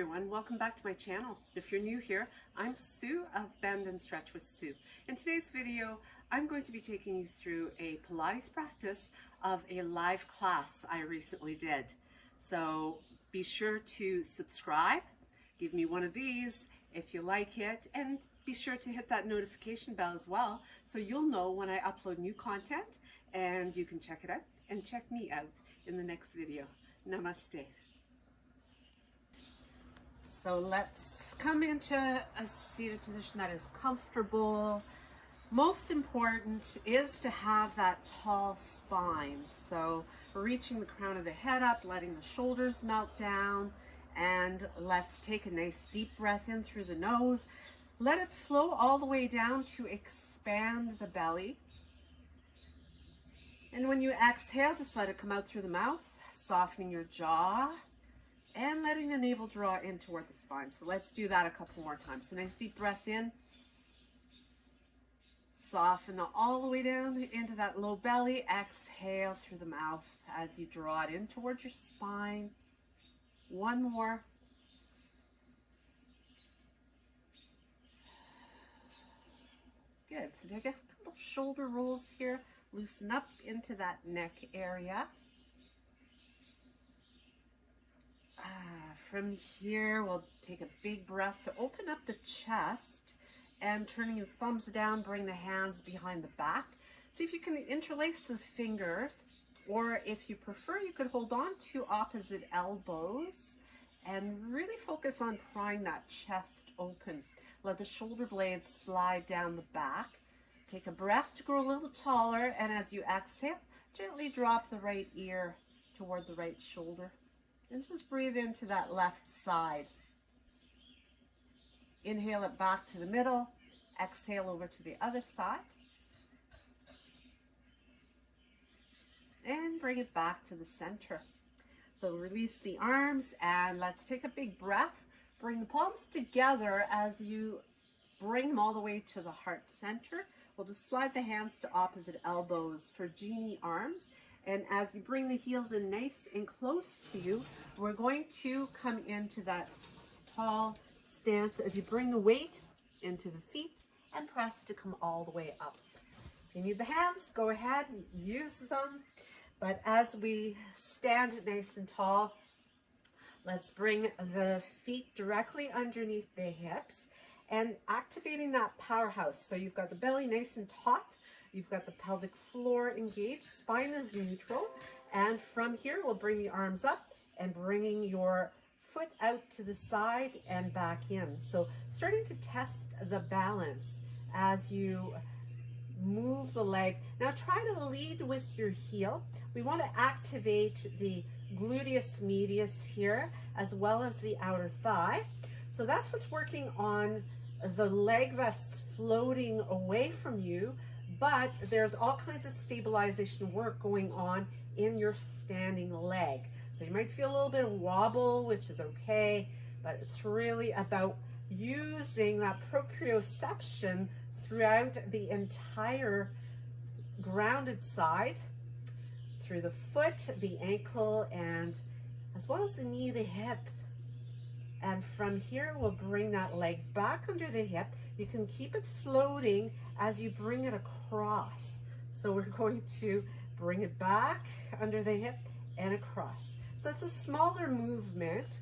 everyone, welcome back to my channel. If you're new here, I'm Sue of Bendnstretch with Sue. In today's video, I'm going to be taking you through a Pilates practice of a live class I recently did. So be sure to subscribe, give me one of these if you like it, and be sure to hit that notification bell as well so you'll know when I upload new content and you can check it out and check me out in the next video. Namaste. So let's come into a seated position that is comfortable. Most important is to have that tall spine. So reaching the crown of the head up, letting the shoulders melt down, and let's take a nice deep breath in through the nose. Let it flow all the way down to expand the belly. And when you exhale, just let it come out through the mouth, softening your jaw and letting the navel draw in toward the spine. So let's do that a couple more times. So nice deep breath in. Soften all the way down into that low belly. Exhale through the mouth as you draw it in towards your spine. One more. Good. So take a couple shoulder rolls here. Loosen up into that neck area. From here, we'll take a big breath to open up the chest, and turning your thumbs down, bring the hands behind the back. See if you can interlace the fingers, or if you prefer, you could hold on to opposite elbows and really focus on prying that chest open. Let the shoulder blades slide down the back. Take a breath to grow a little taller, and as you exhale, gently drop the right ear toward the right shoulder. And just breathe into that left side. Inhale it back to the middle. Exhale over to the other side. And bring it back to the center. So release the arms and let's take a big breath. Bring the palms together as you bring them all the way to the heart center. We'll just slide the hands to opposite elbows for genie arms. And as you bring the heels in nice and close to you, we're going to come into that tall stance as you bring the weight into the feet and press to come all the way up. If you need the hands, go ahead and use them. But as we stand nice and tall, let's bring the feet directly underneath the hips and activating that powerhouse. So you've got the belly nice and taut. You've got the pelvic floor engaged, spine is neutral, and from here we'll bring the arms up and bringing your foot out to the side and back in. So starting to test the balance as you move the leg. Now try to lead with your heel. We want to activate the gluteus medius here as well as the outer thigh. So that's what's working on the leg that's floating away from you. But there's all kinds of stabilization work going on in your standing leg. So you might feel a little bit of wobble, which is okay, but it's really about using that proprioception throughout the entire grounded side, through the foot, the ankle, and as well as the knee, the hip. And from here, we'll bring that leg back under the hip. You can keep it floating as you bring it across. So we're going to bring it back under the hip and across. So it's a smaller movement,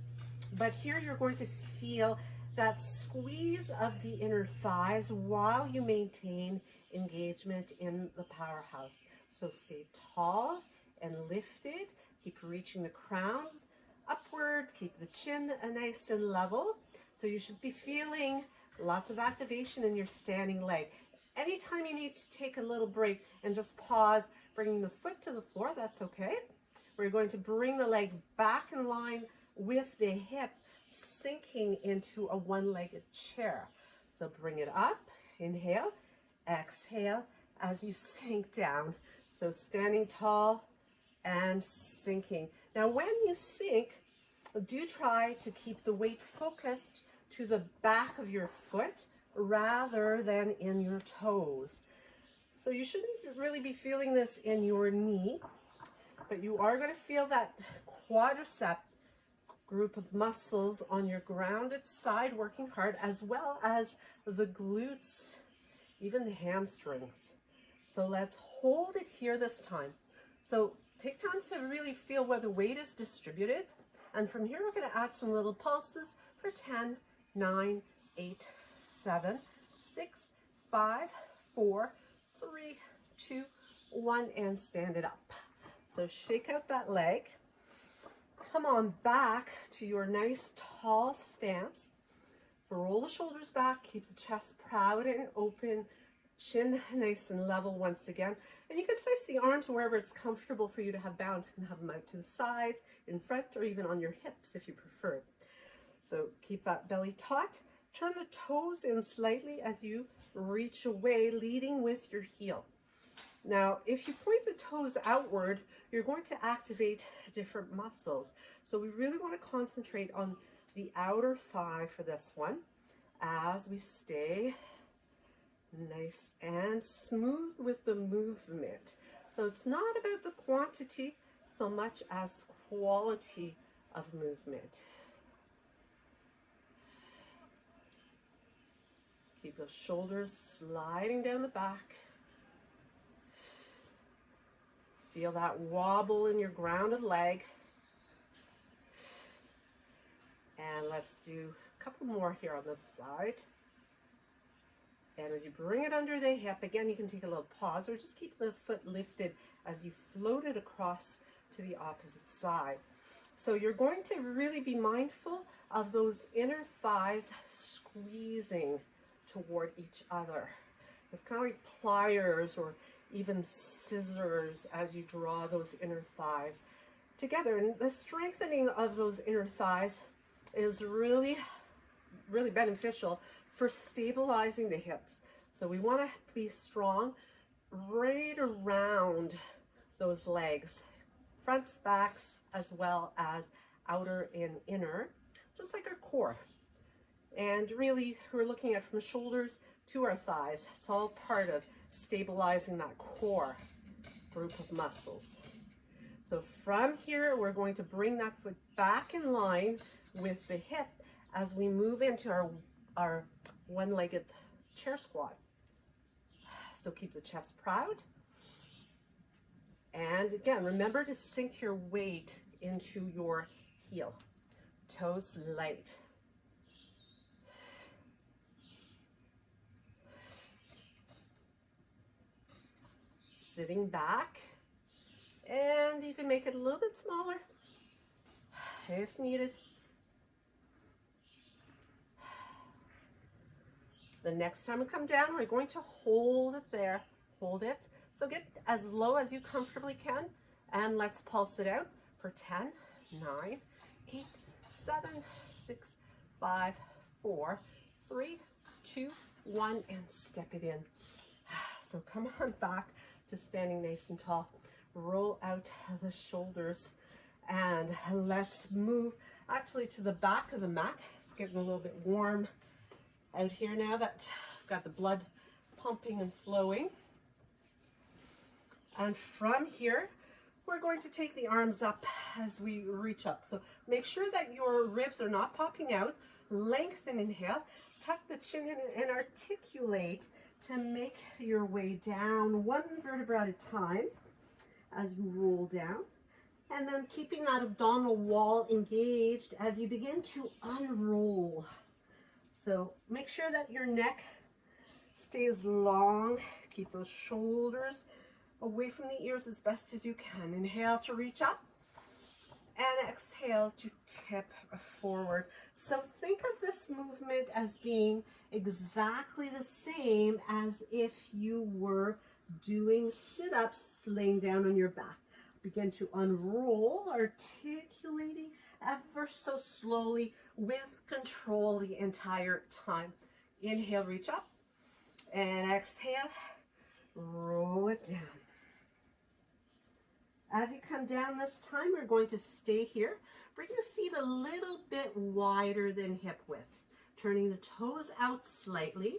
but here you're going to feel that squeeze of the inner thighs while you maintain engagement in the powerhouse. So stay tall and lifted. Keep reaching the crown upward, keep the chin nice and level. So you should be feeling lots of activation in your standing leg. Anytime you need to take a little break and just pause, bringing the foot to the floor, that's okay. We're going to bring the leg back in line with the hip, sinking into a one-legged chair. So bring it up, inhale, exhale as you sink down. So standing tall and sinking. Now when you sink, do try to keep the weight focused to the back of your foot rather than in your toes. So you shouldn't really be feeling this in your knee, but you are going to feel that quadricep group of muscles on your grounded side working hard, as well as the glutes, even the hamstrings. So let's hold it here this time. So take time to really feel where the weight is distributed. And from here, we're going to add some little pulses for 10, 9, 8, 7, 6, 5, 4, 3, 2, 1, and stand it up. So shake out that leg. Come on back to your nice tall stance. Roll the shoulders back, keep the chest proud and open, chin nice and level once again. And you can place the arms wherever it's comfortable for you to have balance. You can have them out to the sides, in front, or even on your hips if you prefer. So keep that belly taut. Turn the toes in slightly as you reach away, leading with your heel. Now, if you point the toes outward, you're going to activate different muscles. So we really want to concentrate on the outer thigh for this one as we stay nice and smooth with the movement. So it's not about the quantity so much as quality of movement. Keep those shoulders sliding down the back. Feel that wobble in your grounded leg. And let's do a couple more here on this side. And as you bring it under the hip, again, you can take a little pause or just keep the foot lifted as you float it across to the opposite side. So you're going to really be mindful of those inner thighs squeezing toward each other. It's kind of like pliers or even scissors as you draw those inner thighs together. And the strengthening of those inner thighs is really beneficial for stabilizing the hips. So we want to be strong right around those legs, fronts, backs, as well as outer and inner, just like our core. And really, we're looking at from shoulders to our thighs. It's all part of stabilizing that core group of muscles. So from here, we're going to bring that foot back in line with the hip as we move into our one-legged chair squat. So keep the chest proud. And again, remember to sink your weight into your heel. Toes light. Sitting back, and you can make it a little bit smaller if needed. The next time we come down, we're going to hold it there. Hold it. So get as low as you comfortably can, and let's pulse it out for 10, 9, 8, 7, 6, 5, 4, 3, 2, 1, and step it in. So come on back to standing nice and tall. Roll out the shoulders, and let's move actually to the back of the mat. It's getting a little bit warm out here now that I've got the blood pumping and flowing. And from here, we're going to take the arms up as we reach up. So make sure that your ribs are not popping out. Lengthen, inhale, tuck the chin in and articulate to make your way down one vertebra at a time as you roll down. And then keeping that abdominal wall engaged as you begin to unroll. So make sure that your neck stays long. Keep those shoulders away from the ears as best as you can. Inhale to reach up and exhale to tip forward. So think of this movement as being exactly the same as if you were doing sit-ups laying down on your back. Begin to unroll, articulating ever so slowly with control the entire time. Inhale, reach up, and exhale, roll it down. As you come down this time, we're going to stay here. Bring your feet a little bit wider than hip width, turning the toes out slightly.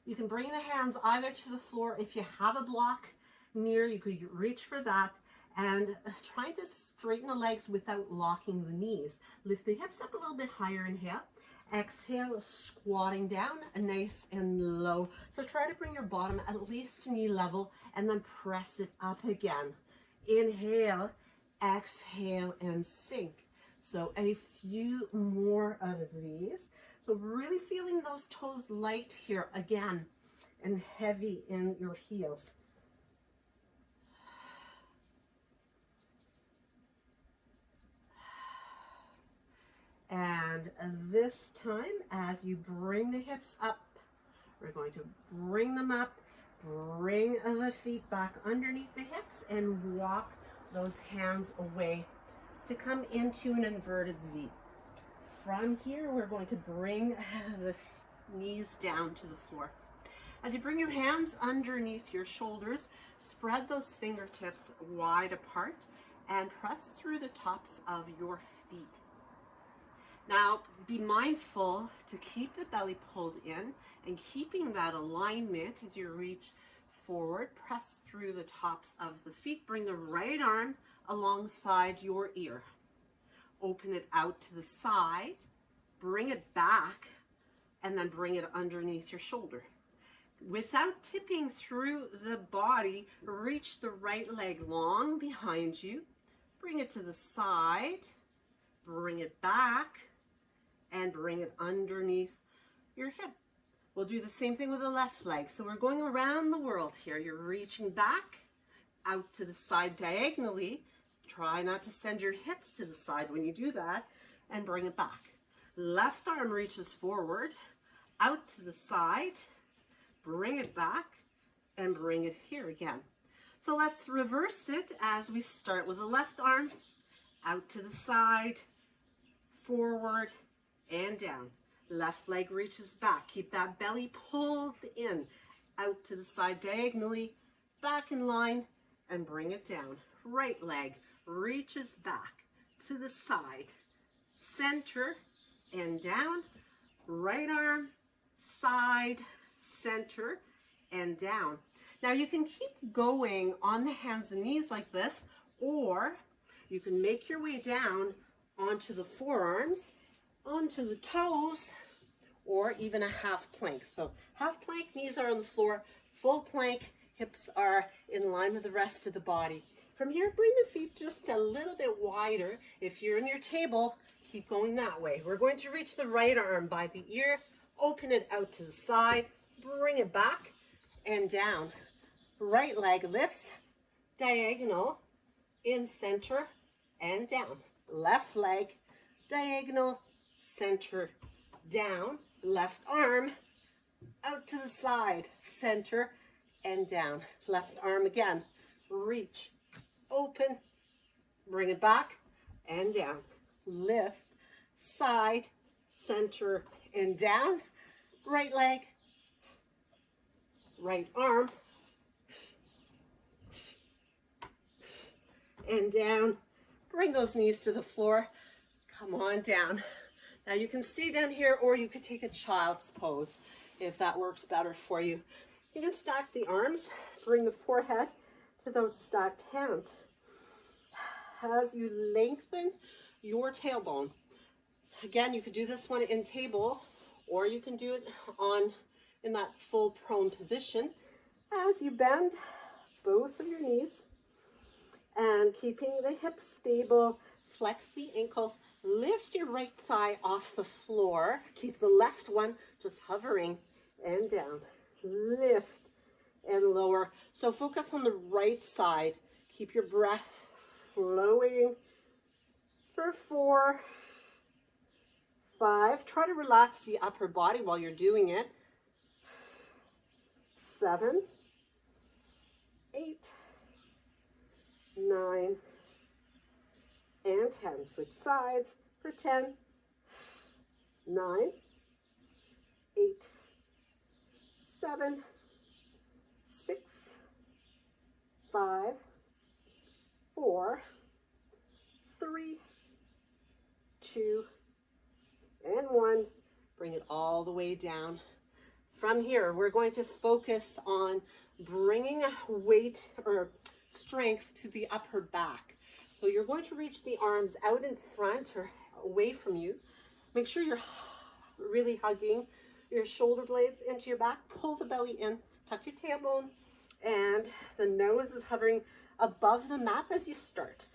You can bring the hands either to the floor. If you have a block near, you could reach for that. and trying to straighten the legs without locking the knees. Lift the hips up a little bit higher, inhale. Exhale, squatting down, nice and low. So try to bring your bottom at least to knee level and then press it up again. Inhale, exhale, and sink. So a few more of these. So really feeling those toes light here again and heavy in your heels. And this time, as you bring the hips up, we're going to bring them up, bring the feet back underneath the hips, and walk those hands away to come into an inverted V. From here, we're going to bring the knees down to the floor. As you bring your hands underneath your shoulders, spread those fingertips wide apart and press through the tops of your feet. Now, be mindful to keep the belly pulled in and keeping that alignment as you reach forward. Press through the tops of the feet. Bring the right arm alongside your ear. Open it out to the side. Bring it back and then bring it underneath your shoulder. Without tipping through the body, reach the right leg long behind you. Bring it to the side. Bring it back. And bring it underneath your hip. We'll do the same thing with the left leg. So we're going around the world here. You're reaching back, out to the side diagonally. Try not to send your hips to the side when you do that, and bring it back. Left arm reaches forward, out to the side, bring it back, and bring it here again. So let's reverse it as we start with the left arm, out to the side, forward, and down. Left leg reaches back. Keep that belly pulled in. Out to the side diagonally, back in line, and bring it down. Right leg reaches back to the side, center, and down. Right arm, side, center, and down. Now you can keep going on the hands and knees like this, or you can make your way down onto the forearms, onto the toes, or even a half plank. So half plank, knees are on the floor. Full plank, hips are in line with the rest of the body. From here, bring the feet just a little bit wider. If you're in your table, keep going that way. We're going to reach the right arm by the ear, open it out to the side, bring it back and down. Right leg lifts, diagonal, in center, and down. Left leg, diagonal, center, down. Left arm, out to the side, center, and down. Left arm again, reach, open, bring it back, and down. Lift, side, center, and down. Right leg, right arm, and down. Bring those knees to the floor. Come on down. Now you can stay down here, or you could take a child's pose if that works better for you. You can stack the arms, bring the forehead to those stacked hands. As you lengthen your tailbone, again, you could do this one in table, or you can do it in that full prone position. As you bend both of your knees and keeping the hips stable, flex the ankles, lift your right thigh off the floor, keep the left one just hovering and down, lift and lower. So focus on the right side, keep your breath flowing for 4, 5, try to relax the upper body while you're doing it, 7, 8, 9, and 10. Switch sides for 10, 9, 8, 7, 6, 5, 4, 3, 2, and 1. Bring it all the way down. From here, we're going to focus on bringing a weight, or strength to the upper back. So you're going to reach the arms out in front or away from you. Make sure you're really hugging your shoulder blades into your back. Pull the belly in, tuck your tailbone, and the nose is hovering above the mat as you start.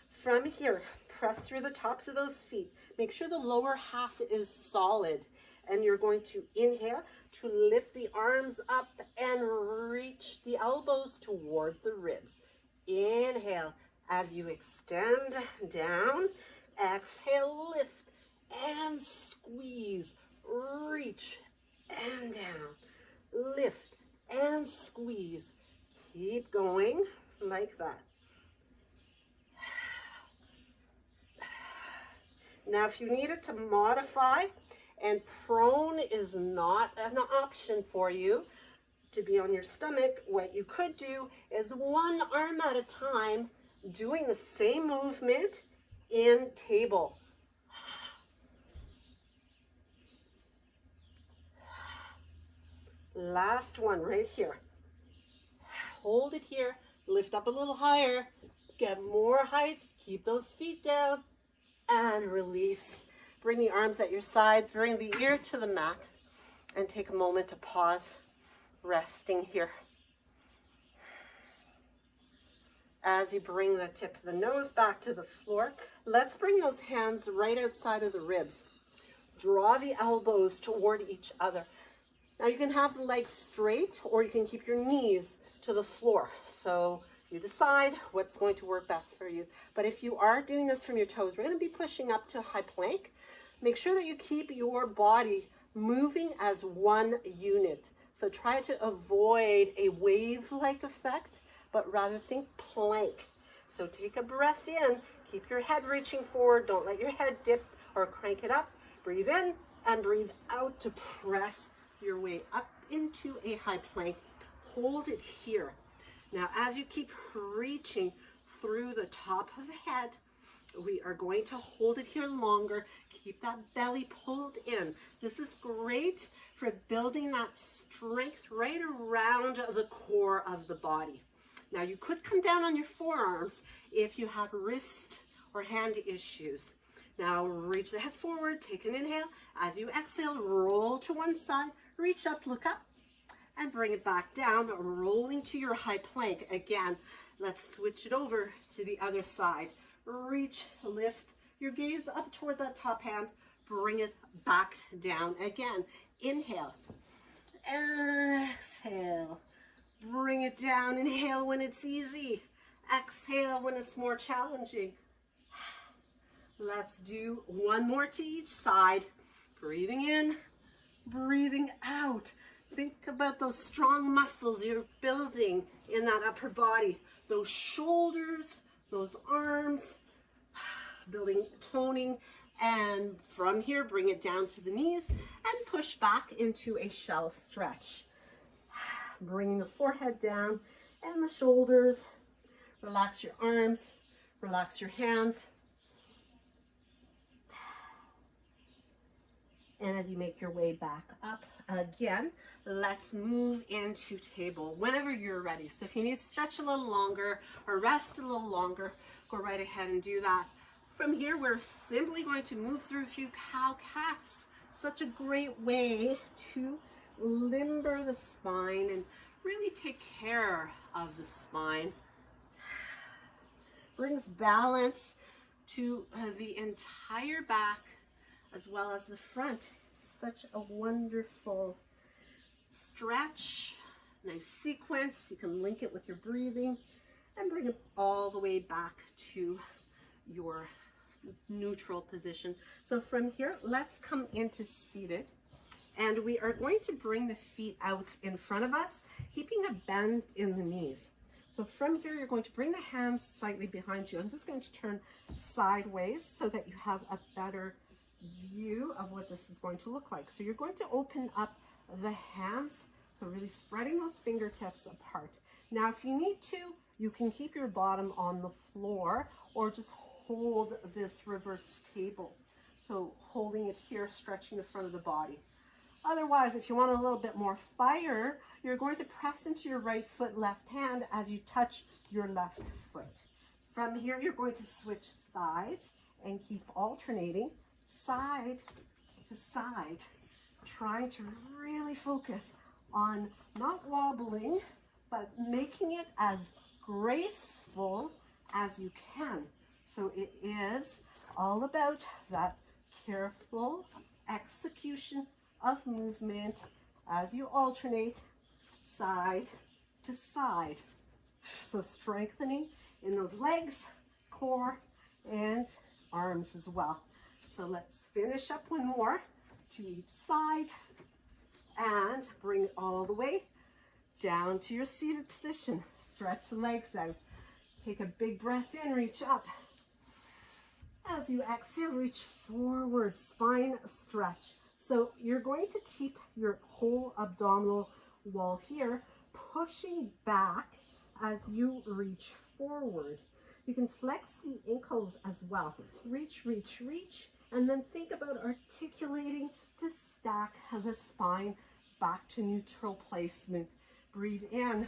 From here, press through the tops of those feet. Make sure the lower half is solid. And you're going to inhale to lift the arms up and reach the elbows toward the ribs. Inhale as you extend down. Exhale, lift and squeeze. Reach and down. Lift and squeeze. Keep going like that. Now, if you needed to modify, and prone is not an option for you to be on your stomach, what you could do is one arm at a time, doing the same movement in table. Last one right here. Hold it here, lift up a little higher, get more height, keep those feet down, and release. Bring the arms at your side, bring the ear to the mat, and take a moment to pause, resting here. As you bring the tip of the nose back to the floor, let's bring those hands right outside of the ribs. Draw the elbows toward each other. Now you can have the legs straight, or you can keep your knees to the floor. So you decide what's going to work best for you. But if you are doing this from your toes, we're going to be pushing up to a high plank. Make sure that you keep your body moving as one unit. So try to avoid a wave-like effect, but rather think plank. So take a breath in, keep your head reaching forward, don't let your head dip or crank it up. Breathe in and breathe out to press your way up into a high plank. Hold it here. Now, as you keep reaching through the top of the head, we are going to hold it here longer. Keep that belly pulled in. This is great for building that strength right around the core of the body. Now, you could come down on your forearms if you have wrist or hand issues. Now, reach the head forward, take an inhale. As you exhale, roll to one side, reach up, look up, and bring it back down, rolling to your high plank. Again, let's switch it over to the other side. Reach, lift your gaze up toward that top hand, bring it back down. Again, inhale, exhale, bring it down. Inhale when it's easy, exhale when it's more challenging. Let's do one more to each side. Breathing in, breathing out. Think about those strong muscles you're building in that upper body. Those shoulders, those arms, building toning. And from here, bring it down to the knees and push back into a shell stretch. Bringing the forehead down and the shoulders. Relax your arms, relax your hands. And as you make your way back up again, let's move into table whenever you're ready. So if you need to stretch a little longer or rest a little longer, go right ahead and do that. From here, we're simply going to move through a few cow-cats. Such a great way to limber the spine and really take care of the spine. Brings balance to the entire back as well as the front. It's such a wonderful stretch, nice sequence. You can link it with your breathing and bring it all the way back to your neutral position. So from here, let's come into seated, and we are going to bring the feet out in front of us, keeping a bend in the knees. So from here, you're going to bring the hands slightly behind you. I'm just going to turn sideways so that you have a better view of what this is going to look like. So you're going to open up the hands, so really spreading those fingertips apart. Now, if you need to, you can keep your bottom on the floor or just hold this reverse table. So holding it here, stretching the front of the body. Otherwise, if you want a little bit more fire, you're going to press into your right foot, left hand as you touch your left foot. From here, you're going to switch sides and keep alternating side to side, trying to really focus on not wobbling, but making it as graceful as you can. So it is all about that careful execution of movement as you alternate side to side. So strengthening in those legs, core, and arms as well. So let's finish up one more to each side and bring it all the way down to your seated position. Stretch the legs out. Take a big breath in, reach up. As you exhale, reach forward, spine stretch. So you're going to keep your whole abdominal wall here, pushing back as you reach forward. You can flex the ankles as well. Reach, reach, reach, and then think about articulating to stack the spine back to neutral placement. Breathe in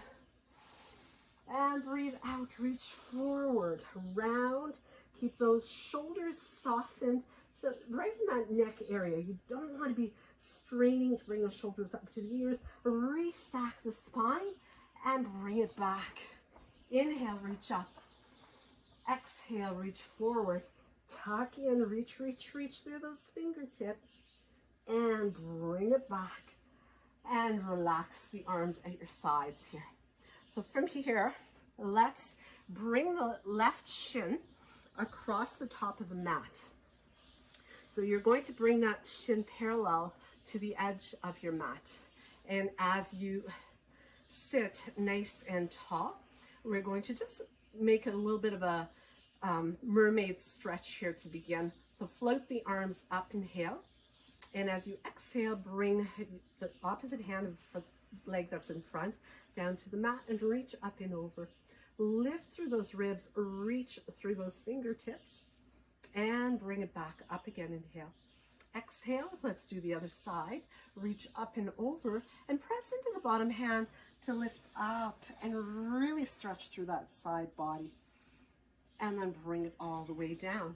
and breathe out. Reach forward, round. Keep those shoulders softened. So right in that neck area, you don't want to be straining to bring those shoulders up to the ears. Restack the spine and bring it back. Inhale, reach up. Exhale, reach forward. Tuck in, reach, reach, reach through those fingertips and bring it back. And relax the arms at your sides here. So from here, let's bring the left shin across the top of the mat. So you're going to bring that shin parallel to the edge of your mat. And as you sit nice and tall, we're going to just make a little bit of a mermaid stretch here to begin. So float the arms up, inhale. And as you exhale, bring the opposite hand of the leg that's in front down to the mat and reach up and over. Lift through those ribs, reach through those fingertips, and bring it back up again. Inhale. Exhale, let's do the other side. Reach up and over and press into the bottom hand to lift up and really stretch through that side body. And then bring it all the way down.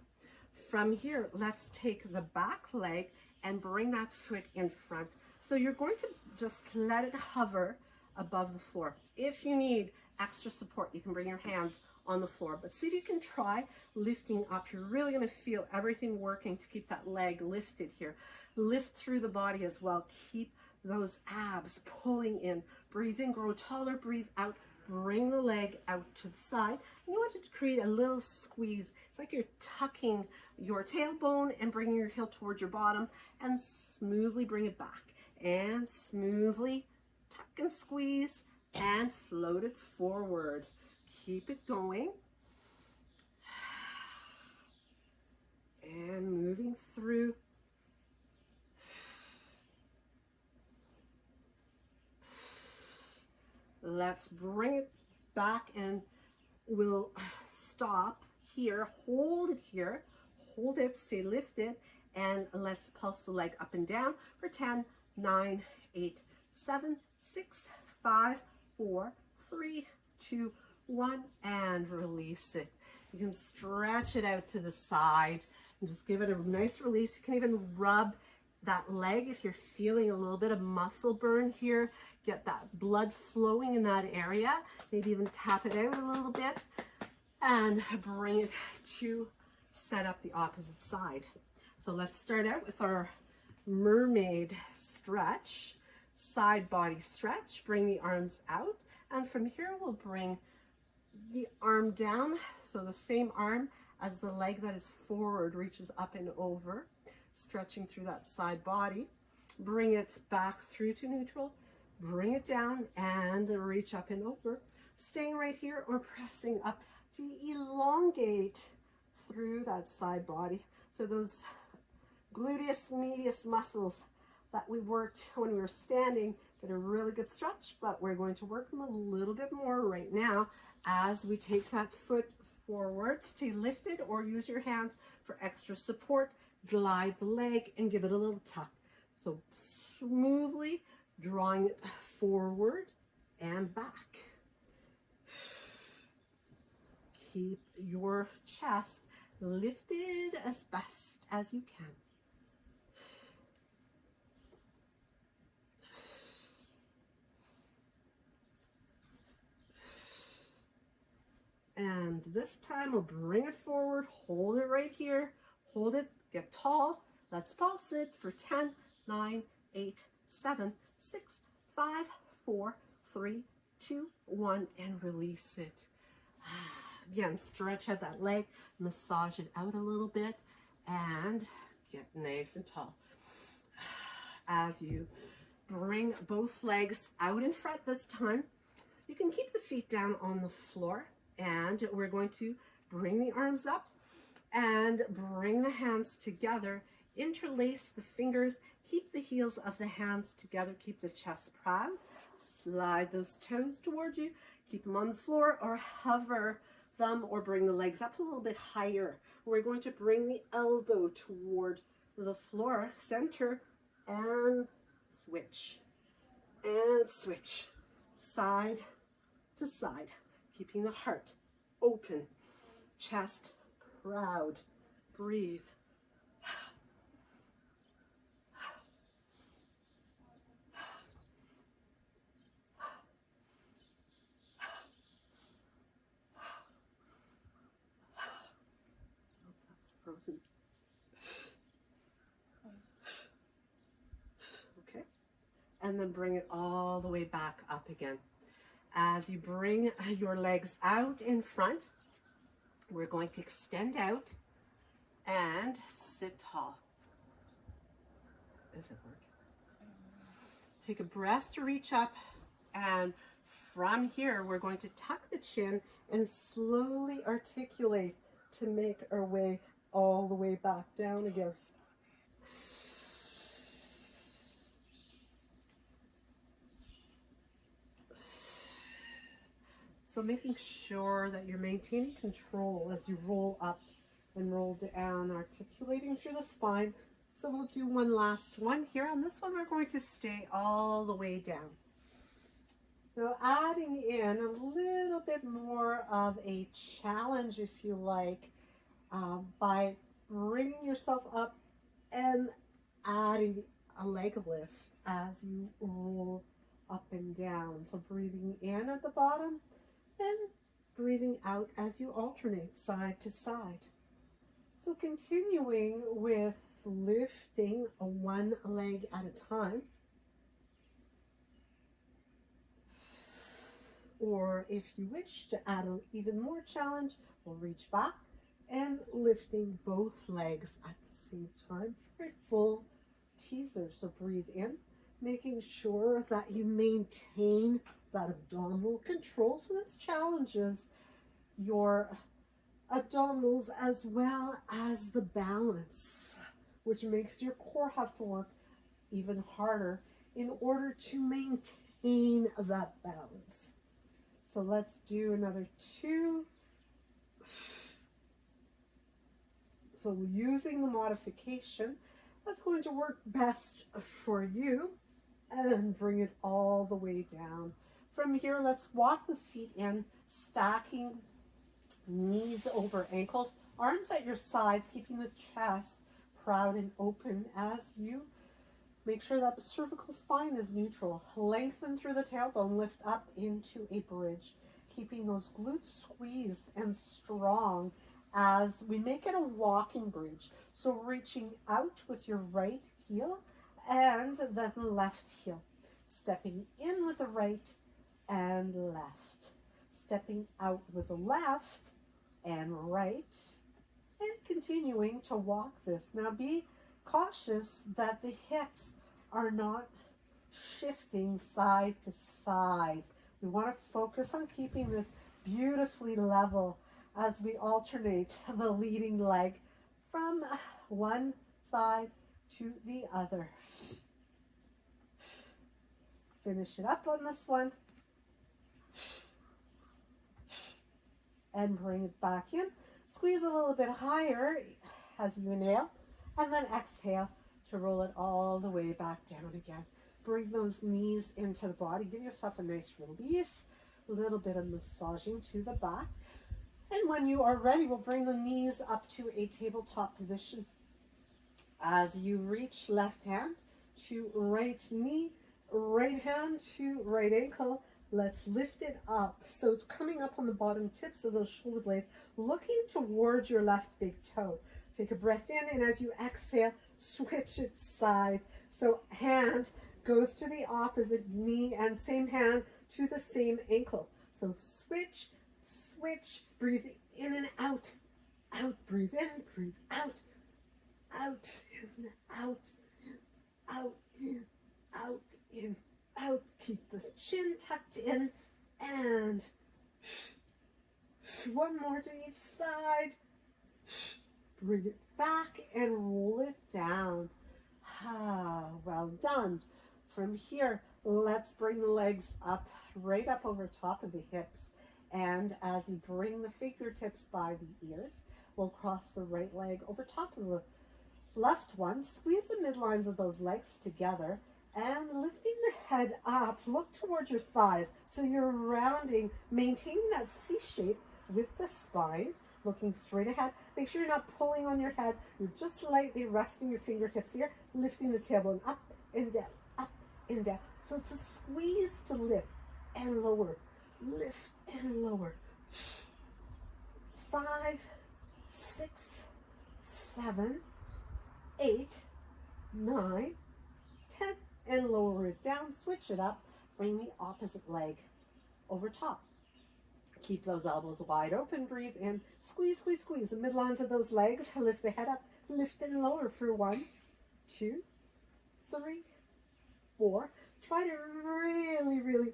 From here, let's take the back leg and bring that foot in front. So you're going to just let it hover above the floor. If you need extra support, you can bring your hands on the floor, but see if you can try lifting up. You're really going to feel everything working to keep that leg lifted here. Lift through the body as well. Keep those abs pulling in. Breathe in, grow taller, breathe out. Bring the leg out to the side. And you want it to create a little squeeze. It's like you're tucking your tailbone and bringing your heel towards your bottom and smoothly bring it back. And smoothly tuck and squeeze and float it forward. Keep it going. And moving through. Let's bring it back and we'll stop here. Hold it here. Hold it, stay lifted. And let's pulse the leg up and down for 10, 9, 8, 7, 6, 5, 4, 3, 2, 1, and release it. You can stretch it out to the side and just give it a nice release. You can even rub that leg if you're feeling a little bit of muscle burn here. Get that blood flowing in that area. Maybe even tap it out a little bit and bring it to set up the opposite side. So let's start out with our mermaid stretch, side body stretch. Bring the arms out, and from here we'll bring the arm down. So the same arm as the leg that is forward reaches up and over, stretching through that side body. Bring it back through to neutral, bring it down and reach up and over, staying right here or pressing up to elongate through that side body. So those gluteus medius muscles that we worked when we were standing get a really good stretch, but we're going to work them a little bit more right now as we take that foot forward. Stay lifted or use your hands for extra support. Glide the leg and give it a little tuck. So smoothly drawing it forward and back. Keep your chest lifted as best as you can. And this time we'll bring it forward, hold it right here, hold it, get tall. Let's pulse it for 10, 9, 8, 7, 6, 5, 4, 3, 2, 1, and release it. Again, stretch out that leg, massage it out a little bit, and get nice and tall. As you bring both legs out in front this time, you can keep the feet down on the floor, and we're going to bring the arms up and bring the hands together, interlace the fingers, keep the heels of the hands together, keep the chest proud, slide those toes towards you, keep them on the floor or hover them or bring the legs up a little bit higher. We're going to bring the elbow toward the floor, center, and switch, side to side, keeping the heart open, chest proud. Breathe. That's frozen. Okay, and then bring it all the way back up again. As you bring your legs out in front, we're going to extend out and sit tall. Is it working? Take a breath to reach up, and from here we're going to tuck the chin and slowly articulate to make our way all the way back down again. So making sure that you're maintaining control as you roll up and roll down, articulating through the spine. So we'll do one last one here. On this one, we're going to stay all the way down. Now adding in a little bit more of a challenge, if you like, by bringing yourself up and adding a leg lift as you roll up and down. So breathing in at the bottom and breathing out as you alternate side to side. So continuing with lifting one leg at a time. Or if you wish to add an even more challenge, we'll reach back and lifting both legs at the same time for a full teaser. So breathe in, making sure that you maintain that abdominal control. So this challenges your abdominals as well as the balance, which makes your core have to work even harder in order to maintain that balance. So let's do another 2. So using the modification, that's going to work best for you, and bring it all the way down. From here, let's walk the feet in, stacking knees over ankles, arms at your sides, keeping the chest proud and open as you make sure that the cervical spine is neutral. Lengthen through the tailbone, lift up into a bridge, keeping those glutes squeezed and strong as we make it a walking bridge. So reaching out with your right heel and then left heel, stepping in with the right and left, stepping out with the left and right, and continuing to walk this. Now be cautious that the hips are not shifting side to side. We want to focus on keeping this beautifully level as we alternate the leading leg from one side to the other. Finish it up on this one. And bring it back in. Squeeze a little bit higher as you inhale, and then exhale to roll it all the way back down again. Bring those knees into the body. Give yourself a nice release. A little bit of massaging to the back. And when you are ready, we'll bring the knees up to a tabletop position. As you reach left hand to right knee, right hand to right ankle, let's lift it up. So coming up on the bottom tips of those shoulder blades, looking towards your left big toe. Take a breath in, and as you exhale, switch it side. So hand goes to the opposite knee and same hand to the same ankle. So switch, switch, breathe in and out. Out, breathe in, breathe out. Out, in, out, out, in, out, in, out. Keep the chin tucked in, and one more to each side. Bring it back and roll it down. Well done. From here, let's bring the legs up, right up over top of the hips. And as you bring the fingertips by the ears, we'll cross the right leg over top of the left one. Squeeze the midlines of those legs together and lifting the head up. Look towards your thighs. So you're rounding, maintaining that C shape with the spine, looking straight ahead. Make sure you're not pulling on your head. You're just lightly resting your fingertips here, lifting the tailbone up and down, up and down. So it's a squeeze to lift and lower, lift and lower. 5, 6, 7, 8, 9, 10, and lower it down. Switch it up. Bring the opposite leg over top. Keep those elbows wide open. Breathe in. Squeeze, squeeze, squeeze the midlines of those legs. Lift the head up. Lift and lower for 1, 2, 3, 4. Try to really, really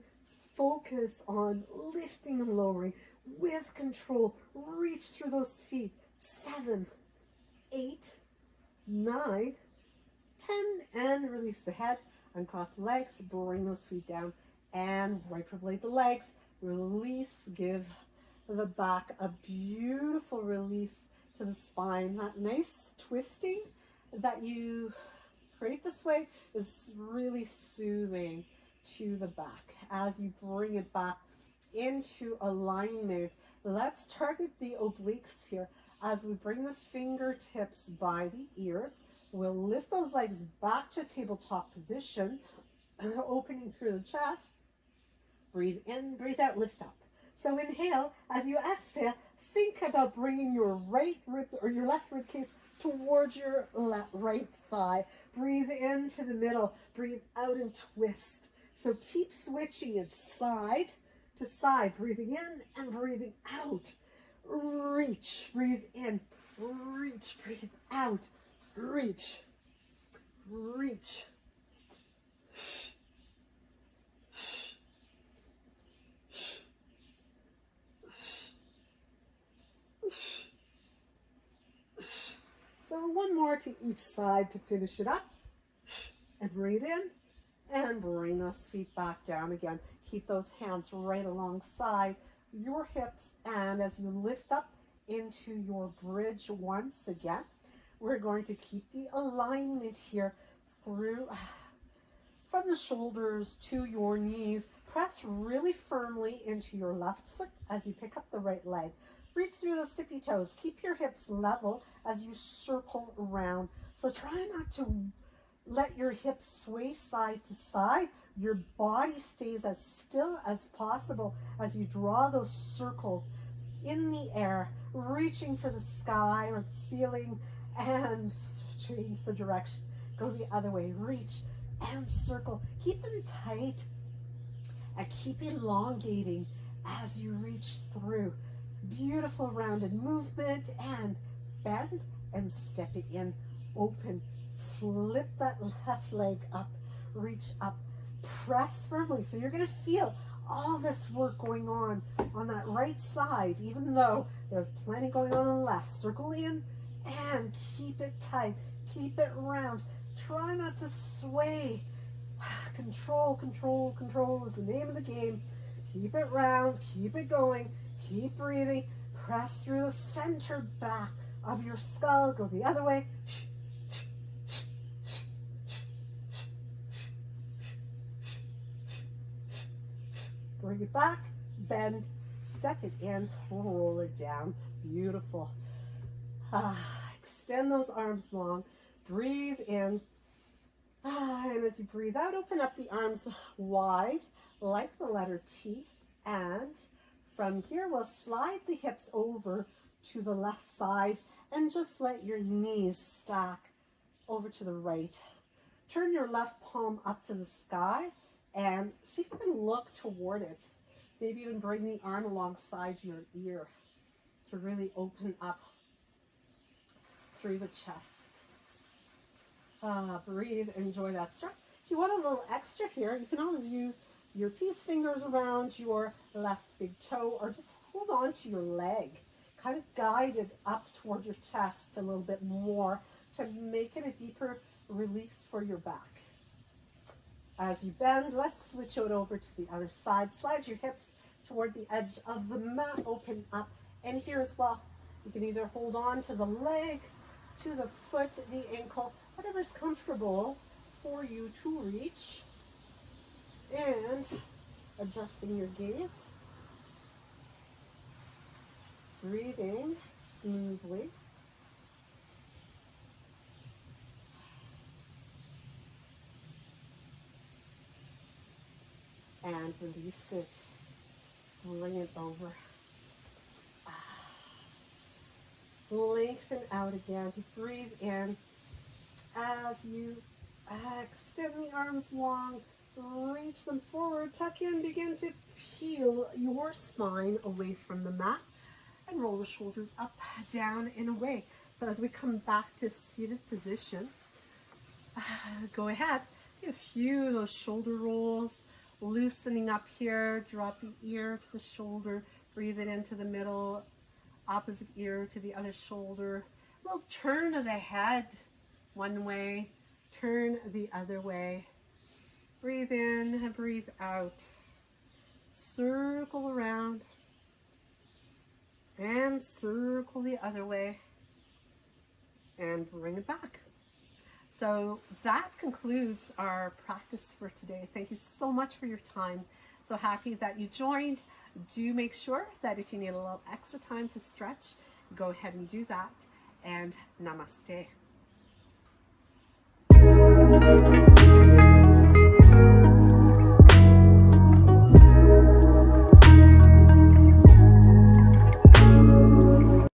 focus on lifting and lowering with control. Reach through those feet. 7, 8, 9, 10, and release the head. Uncross the legs. Bring those feet down and retrograde the legs. Release. Give the back a beautiful release to the spine. That nice twisting that you create this way is really soothing to the back. As you bring it back into alignment, let's target the obliques here. As we bring the fingertips by the ears, we'll lift those legs back to tabletop position, opening through the chest. Breathe in, breathe out, lift up. So inhale. As you exhale, think about bringing your right rib or your left rib cage towards your right thigh. Breathe into the middle. Breathe out and twist. So keep switching it side to side. Breathing in and breathing out. Reach. Breathe in. Reach. Breathe out. Reach. Reach. So one more to each side to finish it up. And breathe in and bring those feet back down again. Keep those hands right alongside your hips. And as you lift up into your bridge once again, we're going to keep the alignment here through from the shoulders to your knees. Press really firmly into your left foot as you pick up the right leg. Reach through the tippy toes. Keep your hips level as you circle around. So try not to let your hips sway side to side. Your body stays as still as possible as you draw those circles in the air, reaching for the sky or the ceiling, and change the direction. Go the other way. Reach and circle. Keep them tight and keep elongating as you reach through. Beautiful rounded movement, and bend and step it in. Open. Flip that left leg up. Reach up. Press firmly. So you're going to feel all this work going on that right side, even though there's plenty going on the left. Circle in and keep it tight. Keep it round. Try not to sway. Control, control, control is the name of the game. Keep it round. Keep it going. Keep breathing. Press through the center back of your skull. 'Skull, go the other way. Bring it back, bend, step it in, roll it down. Beautiful. Extend those arms long. Breathe in. And as you breathe out, open up the arms wide like the letter T. And from here, we'll slide the hips over to the left side and just let your knees stack over to the right. Turn your left palm up to the sky and see if you can look toward it. Maybe even bring the arm alongside your ear to really open up through the chest. Breathe, enjoy that stretch. If you want a little extra here, you can always use your peace fingers around your left big toe, or just hold on to your leg, kind of guide it up toward your chest a little bit more to make it a deeper release for your back. As you bend, let's switch it over to the other side. Slide your hips toward the edge of the mat, open up. And here as well, you can either hold on to the leg, to the foot, the ankle, whatever's comfortable for you to reach. And adjusting your gaze. Breathing smoothly. And release it. Bring it over. Lengthen out again. Breathe in. As you extend the arms long, reach them forward, tuck in, begin to peel your spine away from the mat and roll the shoulders up, down, and away. So as we come back to seated position, go ahead, do a few of those shoulder rolls, loosening up here, drop the ear to the shoulder, breathe it into the middle, opposite ear to the other shoulder, a little turn of the head one way, turn the other way. Breathe in and breathe out. Circle around and circle the other way and bring it back. So that concludes our practice for today. Thank you so much for your time. So happy that you joined. Do make sure that if you need a little extra time to stretch, go ahead and do that. And namaste.